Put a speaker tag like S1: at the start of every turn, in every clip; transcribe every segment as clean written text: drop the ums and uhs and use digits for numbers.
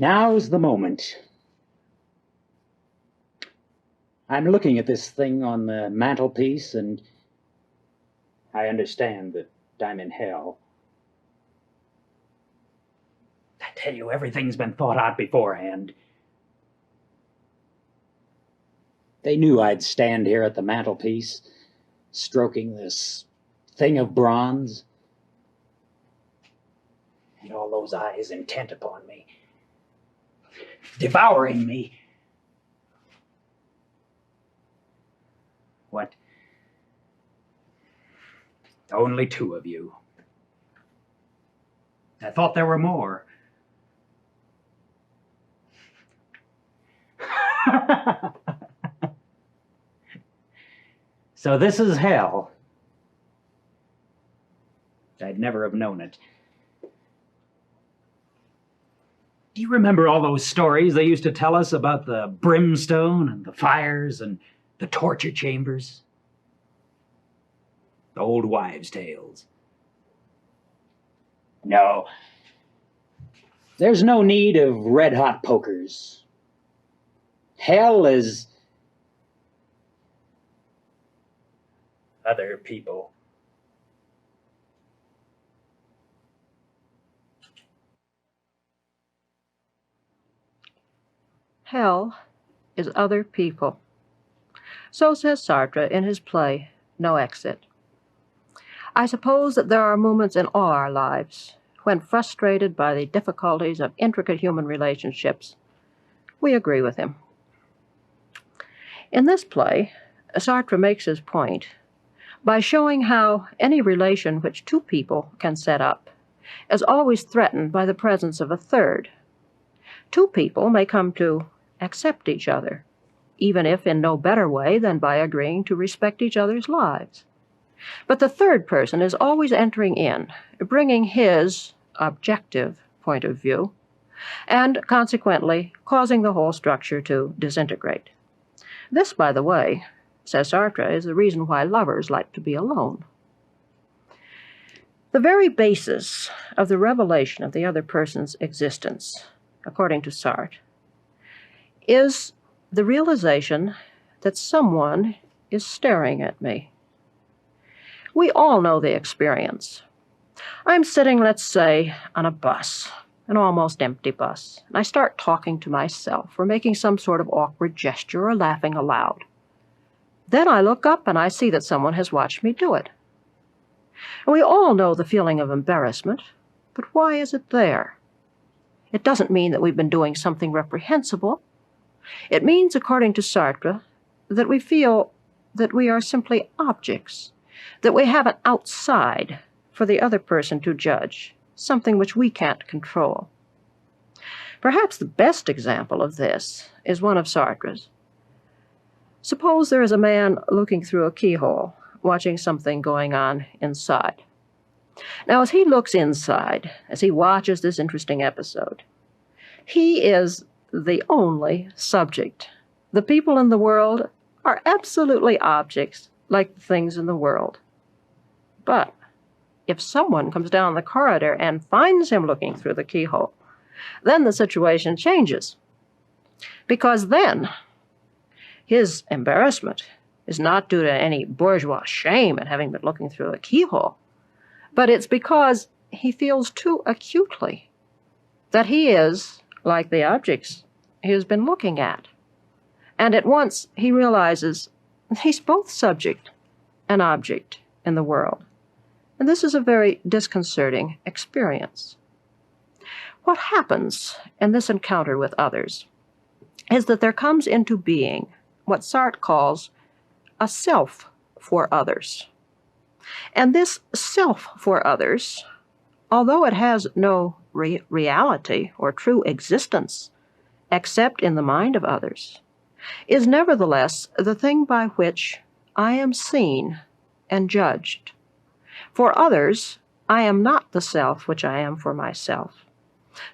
S1: Now's the moment. I'm looking at this thing on the mantelpiece, and I understand that I'm in hell. I tell you, everything's been thought out beforehand. They knew I'd stand here at the mantelpiece, stroking this thing of bronze, and all those eyes intent upon me, devouring me. What? Only two of you. I thought there were more. So this is hell. I'd never have known it. Do you remember all those stories they used to tell us about the brimstone and the fires and the torture chambers? The old wives' tales. No. There's no need of red-hot pokers. Hell is other people.
S2: Hell is other people. So says Sartre in his play, No Exit. I suppose that there are moments in all our lives when, frustrated by the difficulties of intricate human relationships, we agree with him. In this play, Sartre makes his point by showing how any relation which two people can set up is always threatened by the presence of a third. Two people may come to accept each other, even if in no better way than by agreeing to respect each other's lives. But the third person is always entering in, bringing his objective point of view, and consequently causing the whole structure to disintegrate. This, by the way, says Sartre, is the reason why lovers like to be alone. The very basis of the revelation of the other person's existence, according to Sartre, is the realization that someone is staring at me. We all know the experience. I'm sitting, let's say, on a bus, an almost empty bus, and I start talking to myself or making some sort of awkward gesture or laughing aloud. Then I look up and I see that someone has watched me do it. And we all know the feeling of embarrassment, but why is it there? It doesn't mean that we've been doing something reprehensible. It means, according to Sartre, that we feel that we are simply objects, that we have an outside for the other person to judge, something which we can't control. Perhaps the best example of this is one of Sartre's. Suppose there is a man looking through a keyhole, watching something going on inside. Now, as he looks inside, as he watches this interesting episode, he is the only subject. The people in the world are absolutely objects, like the things in the world. But if someone comes down the corridor and finds him looking through the keyhole, then the situation changes. Because then his embarrassment is not due to any bourgeois shame at having been looking through a keyhole, but it's because he feels too acutely that he is like the objects he has been looking at. And at once he realizes he's both subject and object in the world. And this is a very disconcerting experience. What happens in this encounter with others is that there comes into being what Sartre calls a self for others. And this self for others, although it has no reality or true existence except in the mind of others, is nevertheless the thing by which I am seen and judged. For others, I am not the self which I am for myself,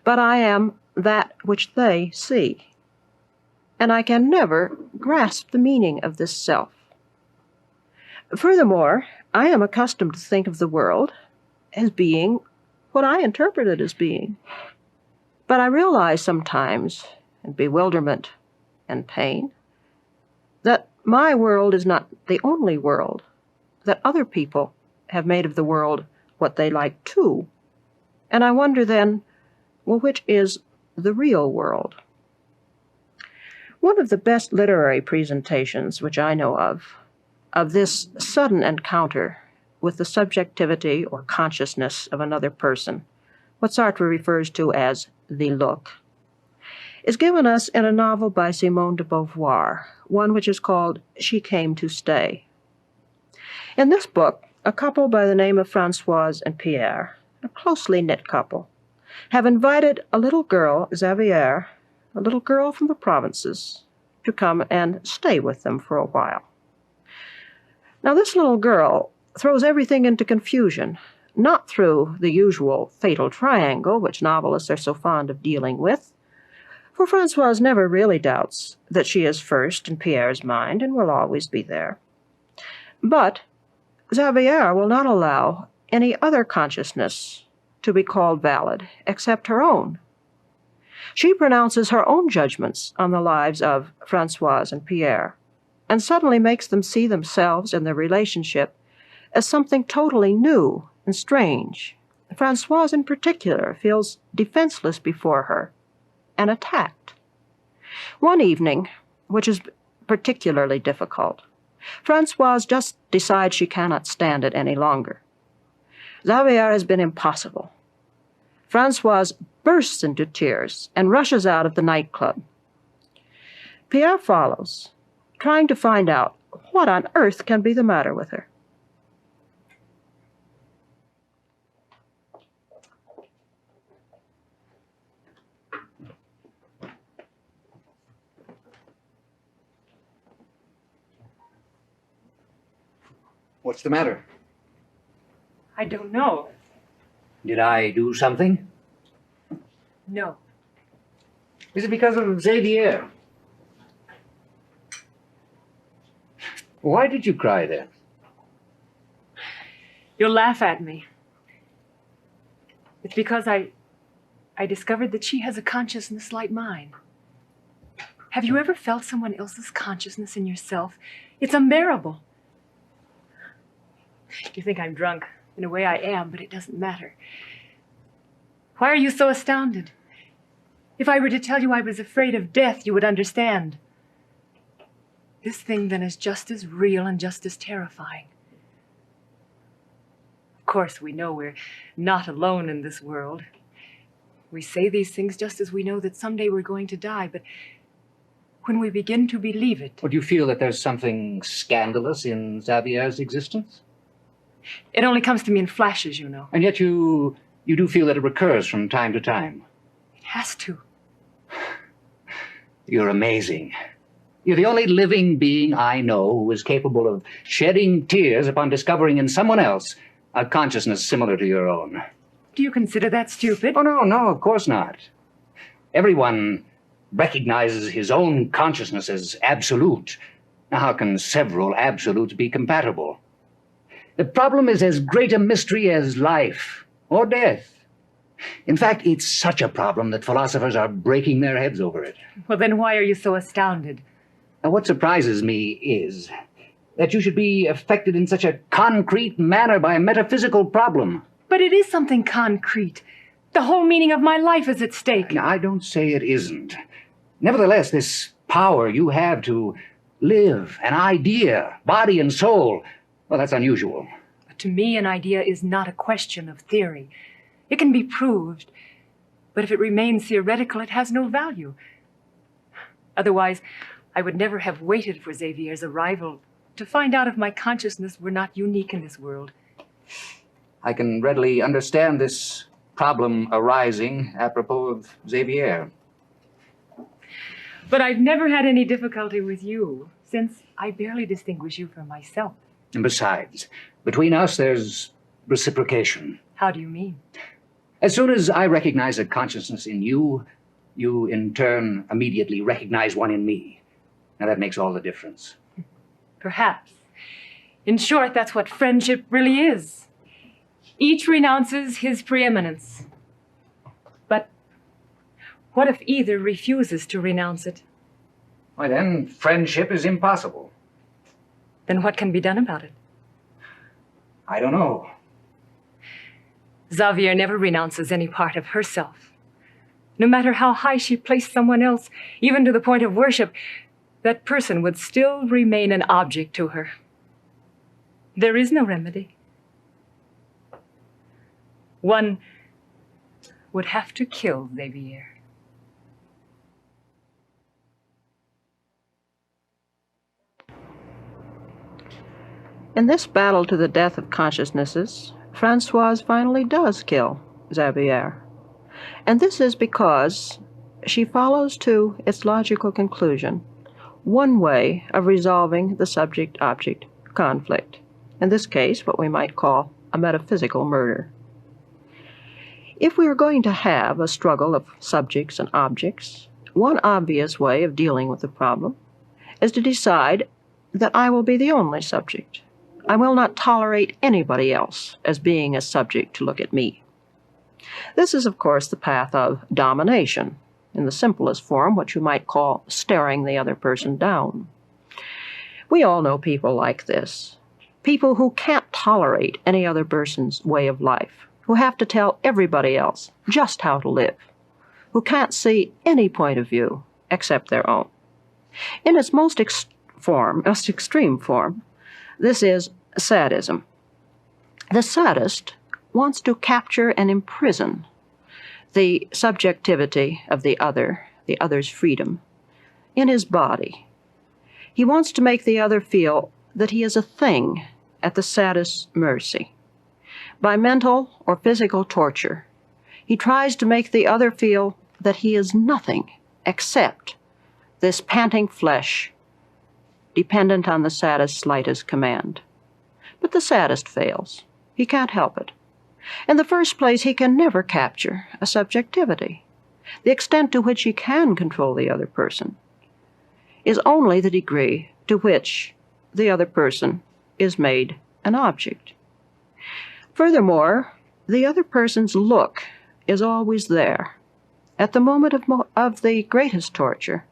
S2: but I am that which they see. And I can never grasp the meaning of this self. Furthermore, I am accustomed to think of the world as being what I interpret it as being. But I realize sometimes, in bewilderment and pain, that my world is not the only world, that other people have made of the world what they like too. And I wonder then, well, which is the real world? One of the best literary presentations which I know of this sudden encounter with the subjectivity or consciousness of another person, what Sartre refers to as the look, is given us in a novel by Simone de Beauvoir, one which is called She Came to Stay. In this book, a couple by the name of Françoise and Pierre, a closely knit couple, have invited a little girl, Xavier, a little girl from the provinces, to come and stay with them for a while. Now, this little girl throws everything into confusion, not through the usual fatal triangle which novelists are so fond of dealing with, for Françoise never really doubts that she is first in Pierre's mind and will always be there. But Xavier will not allow any other consciousness to be called valid except her own. She pronounces her own judgments on the lives of Françoise and Pierre, and suddenly makes them see themselves and their relationship as something totally new and strange. Françoise, in particular, feels defenseless before her and attacked. One evening, which is particularly difficult, Françoise just decides she cannot stand it any longer. Xavier has been impossible. Françoise bursts into tears and rushes out of the nightclub. Pierre follows, trying to find out what on earth can be the matter with her.
S3: What's the matter?
S4: I don't know.
S3: Did I do something?
S4: No.
S3: Is it because of Xavier? Why did you cry then?
S4: You'll laugh at me. It's because I discovered that she has a consciousness like mine. Have you ever felt someone else's consciousness in yourself? It's unbearable. You think I'm drunk. In a way I am, but it doesn't matter. Why are you so astounded? If I were to tell you I was afraid of death, you would understand. This thing then is just as real and just as terrifying. Of course, we know we're not alone in this world. We say these things just as we know that someday we're going to die, but when we begin to believe it...
S3: Or do you feel that there's something scandalous in Xavier's existence?
S4: It only comes to me in flashes, you know.
S3: And yet you do feel that it recurs from time to time.
S4: It has to.
S3: You're amazing. You're the only living being I know who is capable of shedding tears upon discovering in someone else a consciousness similar to your own.
S4: Do you consider that stupid?
S3: Oh, no, of course not. Everyone recognizes his own consciousness as absolute. Now, how can several absolutes be compatible? The problem is as great a mystery as life or death. In fact, it's such a problem that philosophers are breaking their heads over it.
S4: Well, then why are you so astounded?
S3: Now, what surprises me is that you should be affected in such a concrete manner by a metaphysical problem.
S4: But it is something concrete. The whole meaning of my life is at stake.
S3: Now, I don't say it isn't. Nevertheless, this power you have to live, an idea, body and soul, well, that's unusual.
S4: But to me, an idea is not a question of theory. It can be proved, but if it remains theoretical, it has no value. Otherwise, I would never have waited for Xavier's arrival to find out if my consciousness were not unique in this world.
S3: I can readily understand this problem arising apropos of Xavier.
S4: But I've never had any difficulty with you, since I barely distinguish you from myself.
S3: And besides, between us there's reciprocation.
S4: How do you mean?
S3: As soon as I recognize a consciousness in you, you in turn immediately recognize one in me. Now that makes all the difference.
S4: Perhaps. In short, that's what friendship really is. Each renounces his preeminence. But What if either refuses to renounce it?
S3: Why, then friendship is impossible.
S4: Then what can be done about it?
S3: I don't know.
S4: Xavier never renounces any part of herself. No matter how high she placed someone else, even to the point of worship, that person would still remain an object to her. There is no remedy. One would have to kill Xavier.
S2: In this battle to the death of consciousnesses, Françoise finally does kill Xavier. And this is because she follows to its logical conclusion one way of resolving the subject-object conflict. In this case, what we might call a metaphysical murder. If we are going to have a struggle of subjects and objects, one obvious way of dealing with the problem is to decide that I will be the only subject. I will not tolerate anybody else as being a subject to look at me. This is, of course, the path of domination, in the simplest form, what you might call staring the other person down. We all know people like this, people who can't tolerate any other person's way of life, who have to tell everybody else just how to live, who can't see any point of view except their own. In its most extreme form, this is sadism. The sadist wants to capture and imprison the subjectivity of the other's freedom, in his body. He wants to make the other feel that he is a thing at the sadist's mercy. By mental or physical torture, he tries to make the other feel that he is nothing except this panting flesh, dependent on the sadist's slightest command. But the sadist fails. He can't help it. In the first place, he can never capture a subjectivity. The extent to which he can control the other person is only the degree to which the other person is made an object. Furthermore, the other person's look is always there. At the moment of the greatest torture,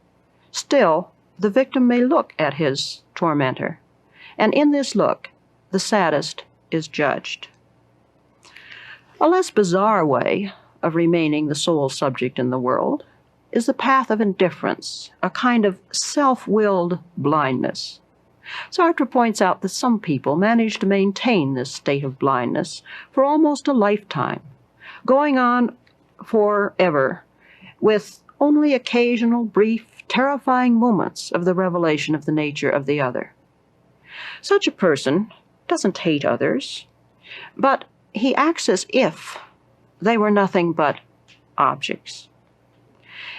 S2: still the victim may look at his tormentor, and in this look, the sadist is judged. A less bizarre way of remaining the sole subject in the world is the path of indifference, a kind of self-willed blindness. Sartre points out that some people manage to maintain this state of blindness for almost a lifetime, going on forever with only occasional, brief, terrifying moments of the revelation of the nature of the other. Such a person doesn't hate others, but he acts as if they were nothing but objects.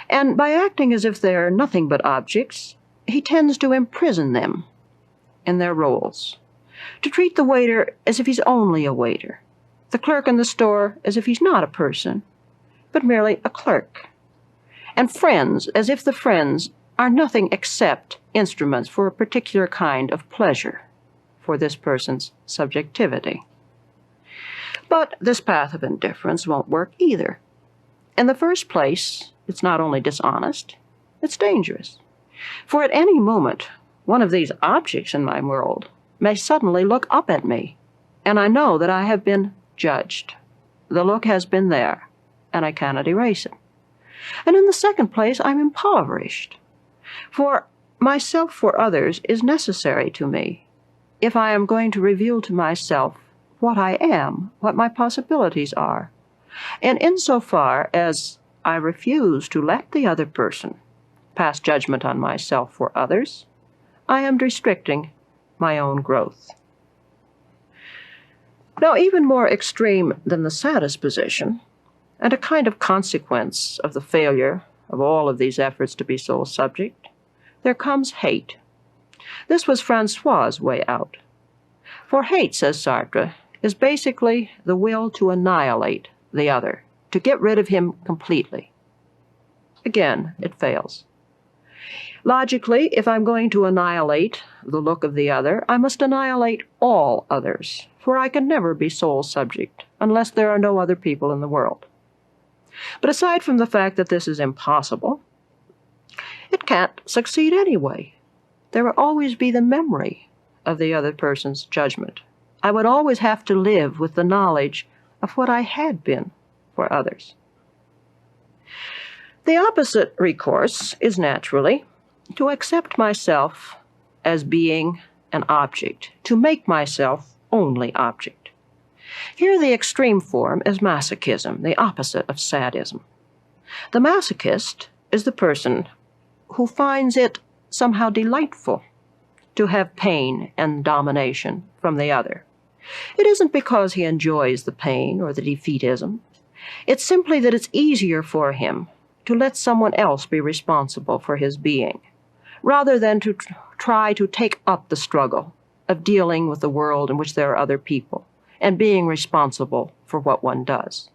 S2: And by acting as if they are nothing but objects, he tends to imprison them in their roles, to treat the waiter as if he's only a waiter, the clerk in the store as if he's not a person, but merely a clerk, and friends as if the friends are nothing except instruments for a particular kind of pleasure for this person's subjectivity. But this path of indifference won't work either. In the first place, it's not only dishonest, it's dangerous. For at any moment, one of these objects in my world may suddenly look up at me, and I know that I have been judged. The look has been there, and I cannot erase it. And in the second place, I'm impoverished. For myself for others is necessary to me if I am going to reveal to myself what I am, what my possibilities are. And insofar as I refuse to let the other person pass judgment on myself for others, I am restricting my own growth. Now, even more extreme than the saddest position, and a kind of consequence of the failure of all of these efforts to be sole subject, there comes hate. This was François' way out. For hate, says Sartre, is basically the will to annihilate the other, to get rid of him completely. Again, it fails. Logically, if I'm going to annihilate the look of the other, I must annihilate all others, for I can never be sole subject unless there are no other people in the world. But aside from the fact that this is impossible, it can't succeed anyway. There will always be the memory of the other person's judgment. I would always have to live with the knowledge of what I had been for others. The opposite recourse is naturally to accept myself as being an object, to make myself only object. Here the extreme form is masochism, the opposite of sadism. The masochist is the person who finds it somehow delightful to have pain and domination from the other. It isn't because he enjoys the pain or the defeatism. It's simply that it's easier for him to let someone else be responsible for his being, rather than to try to take up the struggle of dealing with the world in which there are other people and being responsible for what one does.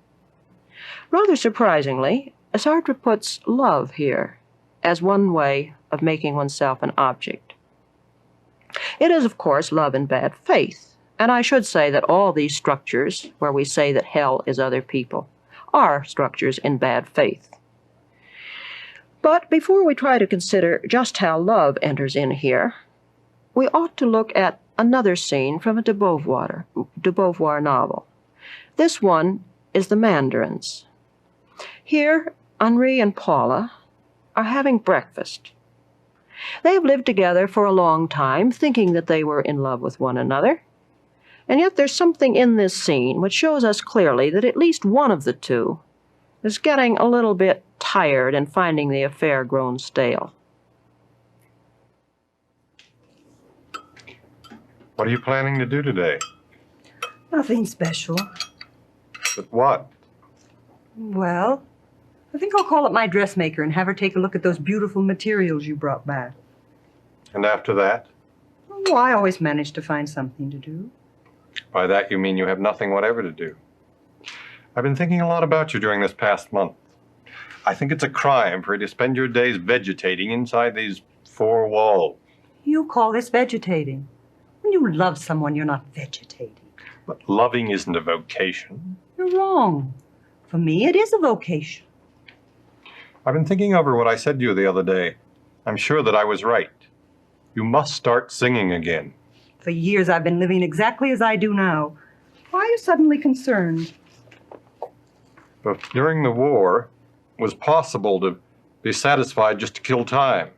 S2: Rather surprisingly, Sartre puts love here as one way of making oneself an object. It is, of course, love in bad faith, and I should say that all these structures where we say that hell is other people are structures in bad faith. But before we try to consider just how love enters in here, we ought to look at another scene from a de Beauvoir novel. This one is The Mandarins. Here, Henri and Paula are having breakfast. They have lived together for a long time, thinking that they were in love with one another. And yet there's something in this scene which shows us clearly that at least one of the two is getting a little bit tired and finding the affair grown stale.
S5: What are you planning to do today?
S6: Nothing special.
S5: But what?
S6: Well, I think I'll call up my dressmaker and have her take a look at those beautiful materials you brought back.
S5: And after that?
S6: Oh, I always manage to find something to do.
S5: By that you mean you have nothing whatever to do. I've been thinking a lot about you during this past month. I think it's a crime for you to spend your days vegetating inside these four walls.
S6: You call this vegetating. When you love someone, you're not vegetating.
S5: But loving isn't a vocation.
S6: You're wrong. For me, it is a vocation.
S5: I've been thinking over what I said to you the other day. I'm sure that I was right. You must start singing again.
S6: For years, I've been living exactly as I do now. Why are you suddenly concerned?
S5: But during the war, it was possible to be satisfied just to kill time.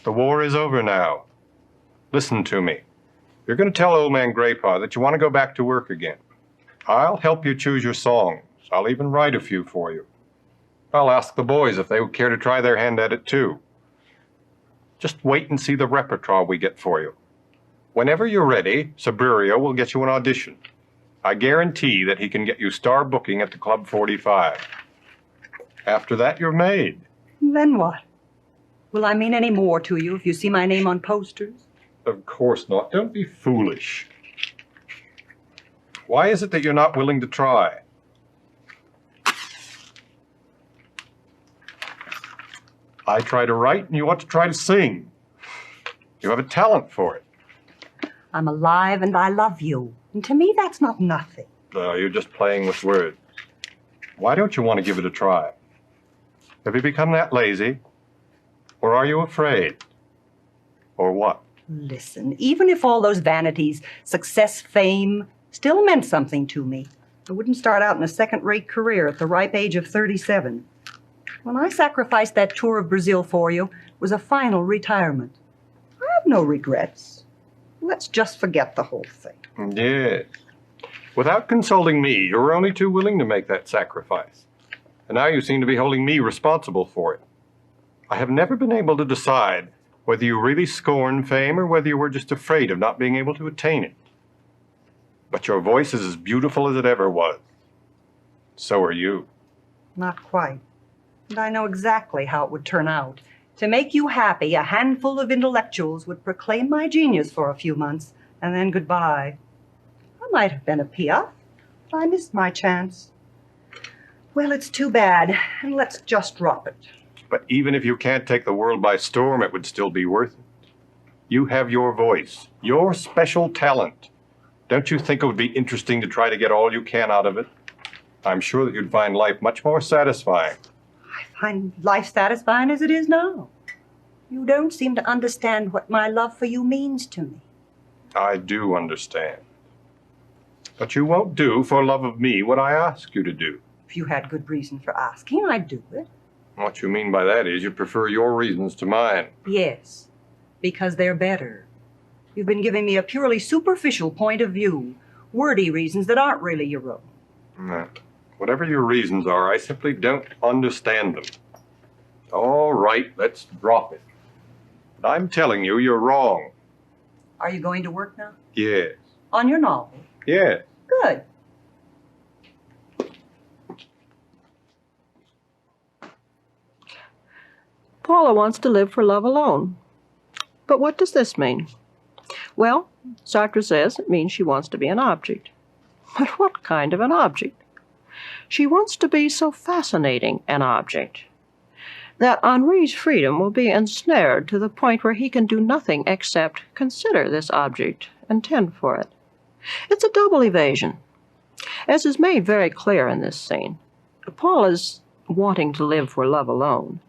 S5: The war is over now. Listen to me. You're going to tell old man Graypaw that you want to go back to work again. I'll help you choose your songs. I'll even write a few for you. I'll ask the boys if they would care to try their hand at it too. Just wait and see the repertoire we get for you. Whenever you're ready, Saburio will get you an audition. I guarantee that he can get you star booking at the Club 45. After that, you're made.
S6: Then what? Will I mean any more to you if you see my name on posters?
S5: Of course not. Don't be foolish. Why is it that you're not willing to try? I try to write and you ought to try to sing. You have a talent for it.
S6: I'm alive and I love you. And to me, that's not nothing.
S5: You're just playing with words. Why don't you want to give it a try? Have you become that lazy? Or are you afraid? Or what?
S6: Listen, even if all those vanities, success, fame, still meant something to me, I wouldn't start out in a second-rate career at the ripe age of 37. When I sacrificed that tour of Brazil for you, it was a final retirement. I have no regrets. Let's just forget the whole thing.
S5: Yes. Without consulting me, you were only too willing to make that sacrifice. And now you seem to be holding me responsible for it. I have never been able to decide whether you really scorn fame or whether you were just afraid of not being able to attain it. But your voice is as beautiful as it ever was. So are you.
S6: Not quite. And I know exactly how it would turn out. To make you happy, a handful of intellectuals would proclaim my genius for a few months, and then goodbye. I might have been a Piaf, but I missed my chance. Well, it's too bad, and let's just drop it.
S5: But even if you can't take the world by storm, it would still be worth it. You have your voice, your special talent. Don't you think it would be interesting to try to get all you can out of it? I'm sure that you'd find life much more satisfying.
S6: I find life satisfying as it is now. You don't seem to understand what my love for you means to me.
S5: I do understand. But you won't do for love of me what I ask you to do.
S6: If you had good reason for asking, I'd do it.
S5: What you mean by that is you prefer your reasons to mine.
S6: Yes, because they're better. You've been giving me a purely superficial point of view, wordy reasons that aren't really your own.
S5: No. Whatever your reasons are, I simply don't understand them. All right, let's drop it. But I'm telling you, you're wrong.
S6: Are you going to work now?
S5: Yes.
S6: On your novel?
S5: Yes.
S6: Good.
S2: Paula wants to live for love alone. But what does this mean? Well, Sartre says it means she wants to be an object. But what kind of an object? She wants to be so fascinating an object that Henri's freedom will be ensnared to the point where he can do nothing except consider this object and tend for it. It's a double evasion. As is made very clear in this scene, Paula's wanting to live for love alone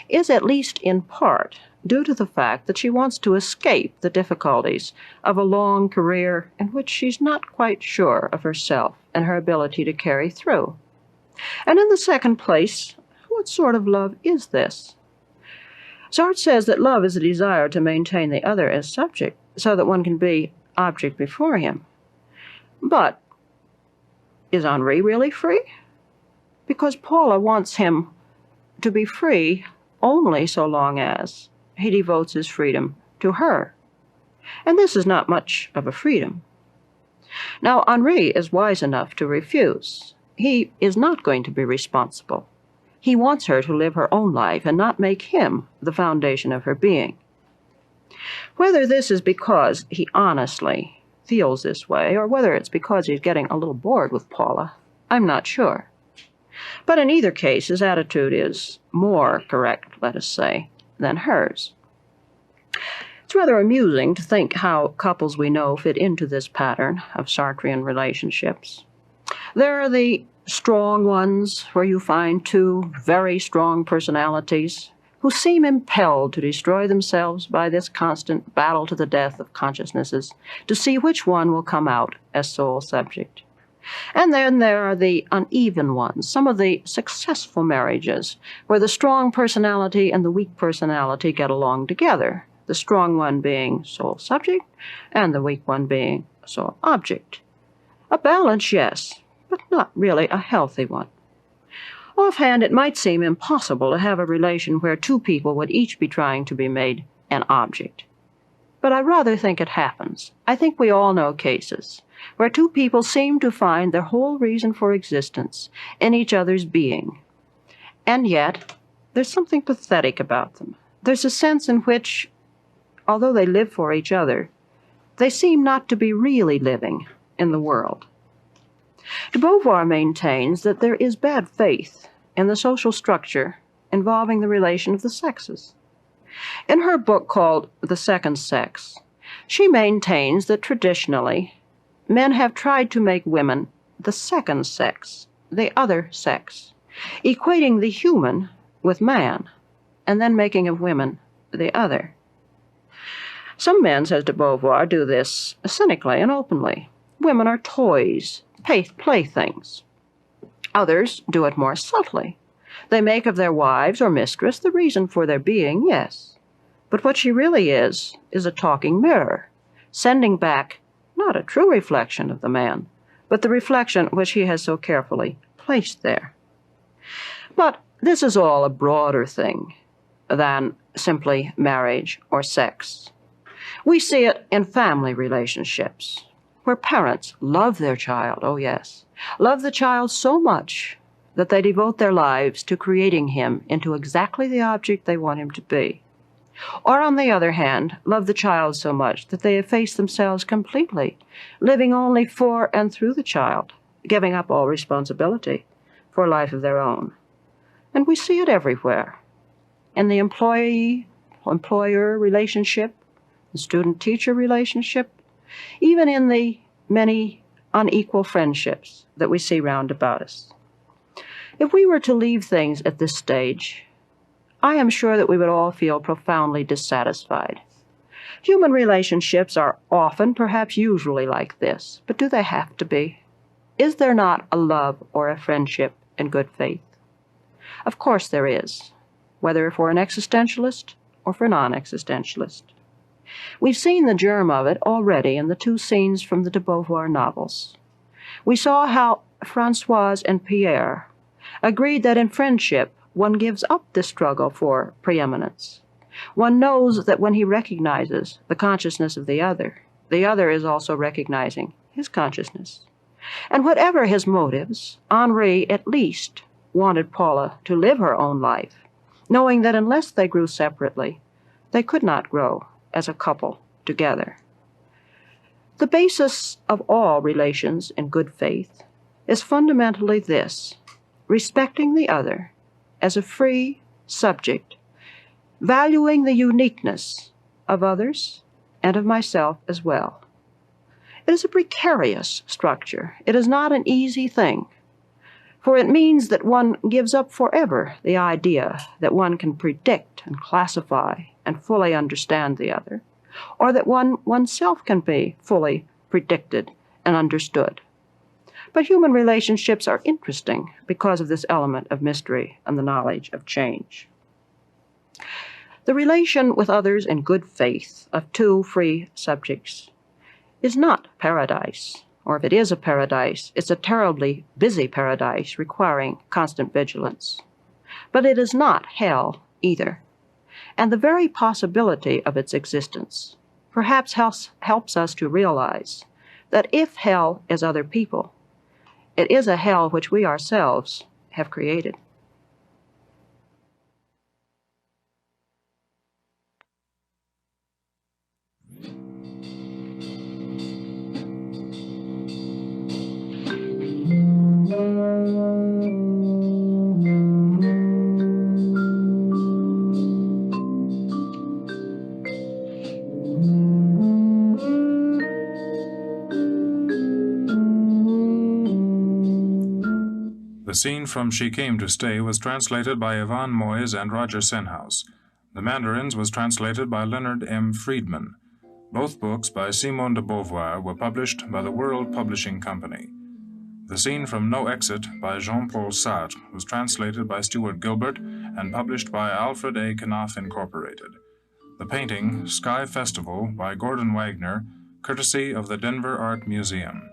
S2: is at least in part due to the fact that she wants to escape the difficulties of a long career in which she's not quite sure of herself and her ability to carry through. And in the second place, what sort of love is this? Sartre says that love is a desire to maintain the other as subject so that one can be object before him. But is Henri really free? Because Paula wants him to be free only so long as he devotes his freedom to her. And this is not much of a freedom. Now, Henri is wise enough to refuse. He is not going to be responsible. He wants her to live her own life and not make him the foundation of her being. Whether this is because he honestly feels this way, or whether it's because he's getting a little bored with Paula, I'm not sure. But in either case, his attitude is more correct, let us say, than hers. It's rather amusing to think how couples we know fit into this pattern of Sartrean relationships. There are the strong ones where you find two very strong personalities who seem impelled to destroy themselves by this constant battle to the death of consciousnesses to see which one will come out as sole subject. And then there are the uneven ones, some of the successful marriages, where the strong personality and the weak personality get along together, the strong one being sole subject and the weak one being sole object. A balance, yes, but not really a healthy one. Offhand, it might seem impossible to have a relation where two people would each be trying to be made an object. But I rather think it happens. I think we all know cases where two people seem to find their whole reason for existence in each other's being. And yet, there's something pathetic about them. There's a sense in which, although they live for each other, they seem not to be really living in the world. De Beauvoir maintains that there is bad faith in the social structure involving the relation of the sexes. In her book called The Second Sex, she maintains that traditionally, men have tried to make women the second sex, the other sex, equating the human with man, and then making of women the other. Some men, says de Beauvoir, do this cynically and openly. Women are toys, playthings. Others do it more subtly. They make of their wives or mistress the reason for their being, yes. But what she really is a talking mirror, sending back not a true reflection of the man, but the reflection which he has so carefully placed there. But this is all a broader thing than simply marriage or sex. We see it in family relationships, where parents love their child, oh yes, love the child so much that they devote their lives to creating him into exactly the object they want him to be. Or, on the other hand, love the child so much that they efface themselves completely, living only for and through the child, giving up all responsibility for a life of their own. And we see it everywhere. In the employee-employer relationship, the student-teacher relationship, even in the many unequal friendships that we see round about us. If we were to leave things at this stage, I am sure that we would all feel profoundly dissatisfied. Human relationships are often, perhaps usually, like this, but do they have to be? Is there not a love or a friendship in good faith? Of course there is, whether for an existentialist or for a non-existentialist. We've seen the germ of it already in the two scenes from the de Beauvoir novels. We saw how Françoise and Pierre agreed that in friendship one gives up the struggle for preeminence. One knows that when he recognizes the consciousness of the other is also recognizing his consciousness. And whatever his motives, Henri at least wanted Paula to live her own life, knowing that unless they grew separately, they could not grow as a couple together. The basis of all relations in good faith is fundamentally this: respecting the other as a free subject, valuing the uniqueness of others and of myself as well. It is a precarious structure. It is not an easy thing, for it means that one gives up forever the idea that one can predict and classify and fully understand the other, or that oneself can be fully predicted and understood. But human relationships are interesting because of this element of mystery and the knowledge of change. The relation with others in good faith of two free subjects is not paradise, or if it is a paradise, it's a terribly busy paradise requiring constant vigilance. But it is not hell either, and the very possibility of its existence perhaps helps us to realize that if hell is other people, it is a hell which we ourselves have created.
S7: The scene from She Came to Stay was translated by Yvonne Moyes and Roger Senhouse. The Mandarins was translated by Leonard M. Friedman. Both books by Simone de Beauvoir were published by the World Publishing Company. The scene from No Exit by Jean-Paul Sartre was translated by Stuart Gilbert and published by Alfred A. Knopf Incorporated. The painting, Sky Festival, by Gordon Wagner, courtesy of the Denver Art Museum.